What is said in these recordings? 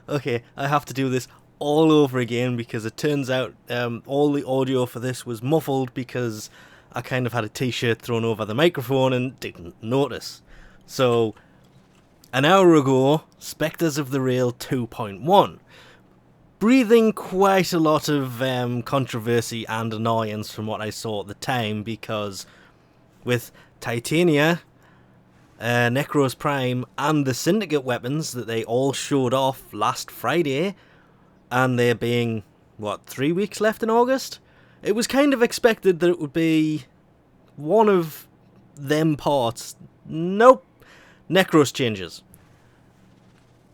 Okay, I have to do this all over again because it turns out all the audio for this was muffled because I kind of had a t-shirt thrown over the microphone and didn't notice. So, an hour ago, Specters of the Rail 2.1. Breathing quite a lot of controversy and annoyance from what I saw at the time, because with Titania, Nekros Prime, and the Syndicate weapons that they all showed off last Friday, and there being, 3 weeks left in August? It was kind of expected that it would be one of them parts. Nope. Nekros Changes.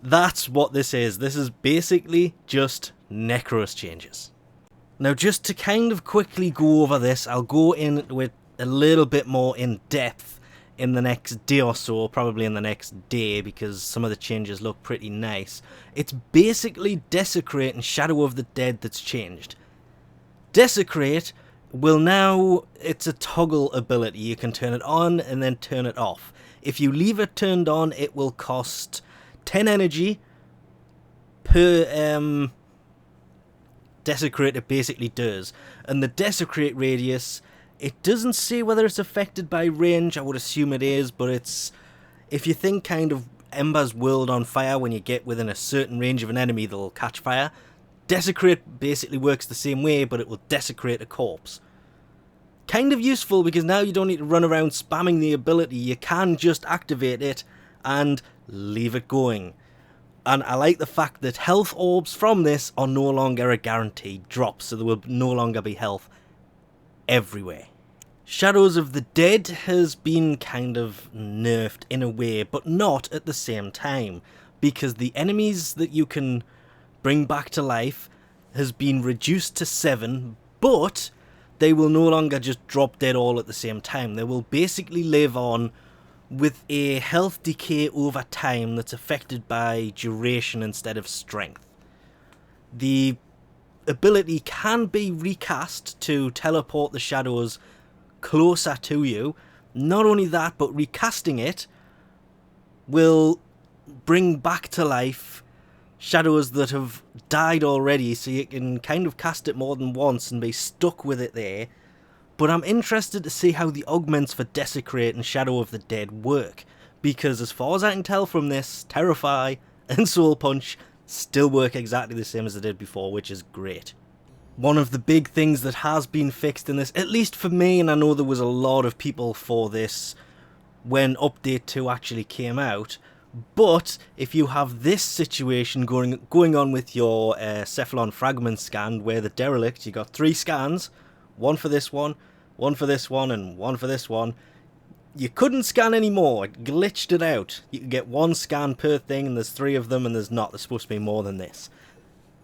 That's what this is. This is basically just Nekros Changes. Now, just to kind of quickly go over this, I'll go in with a little bit more in depth in the next day or so, probably in the next day, because some of the changes look pretty nice. It's basically Desecrate and Shadow of the Dead that's changed. Desecrate will now, it's a toggle ability. You can turn it on and then turn it off. If you leave it turned on, it will cost 10 energy per Desecrate. It basically does. And the Desecrate radius, it doesn't say whether it's affected by range. I would assume it is, but it's, if you think kind of Ember's World on fire, when you get within a certain range of an enemy, they'll catch fire. Desecrate basically works the same way, but it will desecrate a corpse. Kind of useful, because now you don't need to run around spamming the ability. You can just activate it and leave it going. And I like the fact that health orbs from this are no longer a guaranteed drop, so there will no longer be health everywhere. Shadows of the Dead has been kind of nerfed in a way, but not at the same time, because the enemies that you can bring back to life has been reduced to 7, but they will no longer just drop dead all at the same time. They will basically live on with a health decay over time that's affected by duration instead of strength. The ability can be recast to teleport the shadows closer to you. Not only that, but recasting it will bring back to life shadows that have died already, so you can kind of cast it more than once and be stuck with it there. But I'm interested to see how the augments for Desecrate and Shadow of the Dead work, because as far as I can tell from this, Terrify and Soul Punch still work exactly the same as they did before, which is great. One of the big things that has been fixed in this, at least for me, and I know there was a lot of people for this when Update 2 actually came out, but if you have this situation going on with your Cephalon Fragment scan, where the Derelict, you got 3 scans, one for this one for this one, and one for this one. You couldn't scan anymore. It glitched it out. You could get 1 scan per thing, and there's 3 of them, and there's not. There's supposed to be more than this.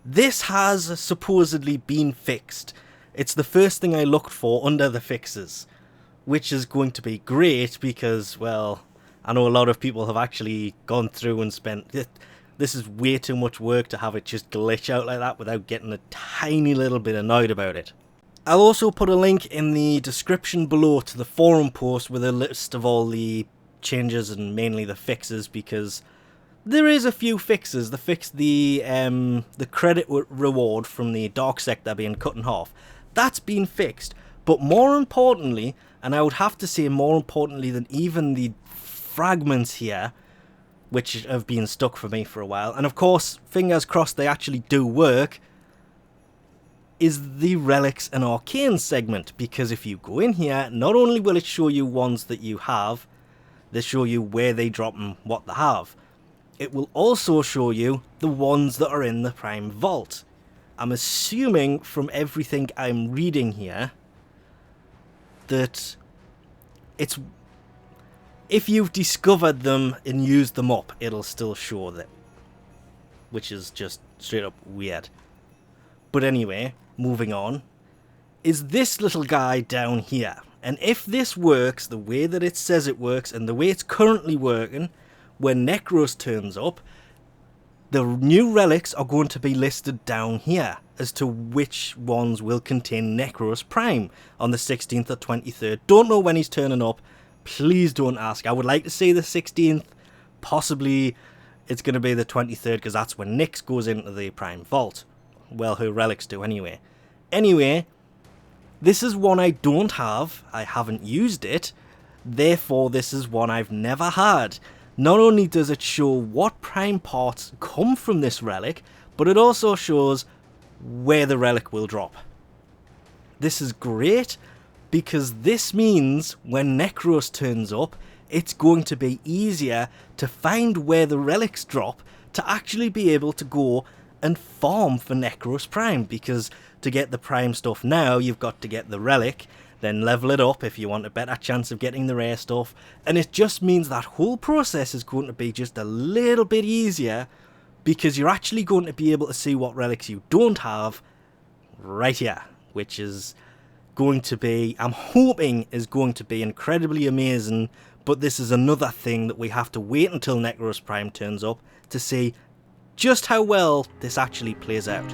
This has supposedly been fixed. It's the first thing I looked for under the fixes, which is going to be great because, well, I know a lot of people have actually gone through and spent... This is way too much work to have it just glitch out like that without getting a tiny little bit annoyed about it. I'll also put a link in the description below to the forum post with a list of all the changes and mainly the fixes, because there is a few fixes. The fix, the credit reward from the Dark Sector being cut in half, that's been fixed. But more importantly, and I would have to say more importantly than even the fragments here, which have been stuck for me for a while, and of course, fingers crossed they actually do work, is the Relics and Arcane segment, because if you go in here, not only will it show you ones that you have, they show you where they drop and what they have. It will also show you the ones that are in the Prime Vault. I'm assuming from everything I'm reading here that it's... if you've discovered them and used them up, it'll still show them. Which is just straight up weird. But anyway, moving on, is this little guy down here. And if this works the way that it says it works, and the way it's currently working, when Nekros turns up, the new relics are going to be listed down here as to which ones will contain Nekros Prime on the 16th or 23rd. Don't know when he's turning up. Please don't ask. I would like to say the 16th, possibly it's going to be the 23rd because that's when Nyx goes into the Prime Vault. Well, her relics do anyway. Anyway, this is one I don't have. I haven't used it. Therefore, this is one I've never had. Not only does it show what Prime parts come from this relic, but it also shows where the relic will drop. This is great because this means when Nekros turns up, it's going to be easier to find where the relics drop to actually be able to go and farm for Nekros Prime, because to get the Prime stuff now, you've got to get the relic, then level it up if you want a better chance of getting the rare stuff, and it just means that whole process is going to be just a little bit easier because you're actually going to be able to see what relics you don't have right here, which is going to be, I'm hoping, is going to be incredibly amazing. But this is another thing that we have to wait until Nekros Prime turns up to see just how well this actually plays out.